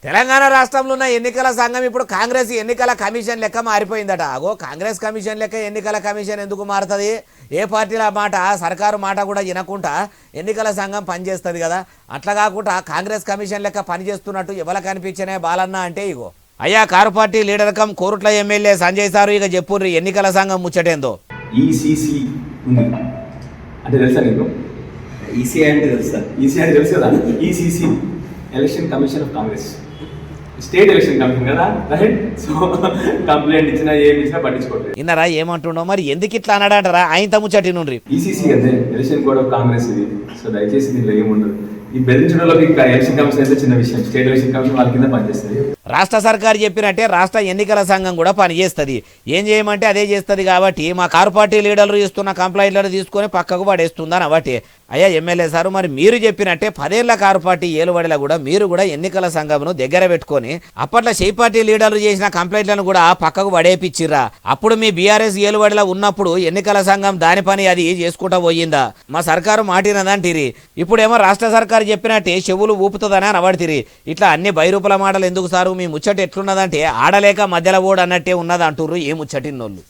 తెలంగాణ రాష్ట్రంలో ఉన్న ఎన్నికల సంఘం ఇప్పుడు కాంగ్రెస్ ఎన్నికల కమిషన్ లెక్క మారిపోయిందట. అగో కాంగ్రెస్ కమిషన్ లెక్క ఎన్నికల కమిషన్ ఎందుకు మారుతుంది? ఏ పార్టీల మాట సర్కారు మాట కూడా వినకుండా ఎన్నికల సంఘం పనిచేస్తుంది కదా. అట్లా కాకుండా కాంగ్రెస్ కమిషన్ లెక్క పనిచేస్తున్నట్టు ఎవరికి అనిపించనే బాలన్న అంటే ఇగో అయ్యా కారు పార్టీ లీడర్ కం కోరుట్ల ఎమ్మెల్యే సంజయ్ సారు ఇక చెప్పుర్రి ఎన్నికల సంఘం ముచ్చటేందో. ఈసీసీ ఉంది అంటే తెలుసా నీకు? ఈసీ అంటే తెలుసా? ఈసీ అంటే తెలుసు కదా. ECC election commission of Congress, state election commission కదా, రైట్? సో కంప్లైంట్ ఇచ్చినా ఏమి ఇచ్చినా పట్టించుకోవట్లేదు. ఇన్నరా ఏమంటుండో మరి ఎందుకు ఇట్లా అన్నాడంటారా ఆయన ముచ్చటి నుండి. ఈసీసీ అంటే ఎలక్షన్ కోడ్ ఆఫ్ కాంగ్రెస్ ఇది. సో దయచేసి దీనిలో ఏముండదు. ఈ బెదిరించడంలోకి ఎలక్షన్ కమిషన్ అయితే చిన్న విషయం. స్టేట్ ఎలక్షన్ కమిషన్ వాళ్ళ కింద పనిచేస్తుంది. రాష్ట్ర సర్కారు చెప్పినట్టే రాష్ట్ర ఎన్నికల సంఘం కూడా పనిచేస్తుంది. ఏం చేయమంటే అదే చేస్తుంది. కాబట్టి మా కారు పార్టీ లీడర్లు ఇస్తున్న కంప్లైంట్లను తీసుకొని పక్కకు పడేస్తుందని అవటి. అయ్యా ఎమ్మెల్యే సారు మరి మీరు చెప్పినట్టే 10 ఏళ్ల కారు పార్టీ ఏలుబడిలో కూడా మీరు కూడా ఎన్నికల సంఘంను దగ్గర పెట్టుకొని అప్పట్లో షెయి పార్టీ లీడర్లు చేసిన కంప్లైంట్లను కూడా పక్కకు పడేపిచ్చిర్రా? అప్పుడు మీ బీఆర్ఎస్ ఏలుబడిలో ఉన్నప్పుడు ఎన్నికల సంఘం దాని పని అది చేసుకుంటా పోయిందా? మా సర్కారు మాటినదంటిరి. ఇప్పుడేమో రాష్ట్ర సర్కారు చెప్పినట్టే చెవులు ఊపుతుందని అనబడితిరి. ఇట్లా అన్ని బైరూపుల మాటలు ఎందుకు సారు? మీ ముచ్చట ఎట్లున్నదంటే ఆడలేక మధ్యలో ఓడు అన్నట్టే ఉన్నది అంటుర్రు ఈ ముచ్చటిన్నోళ్ళు.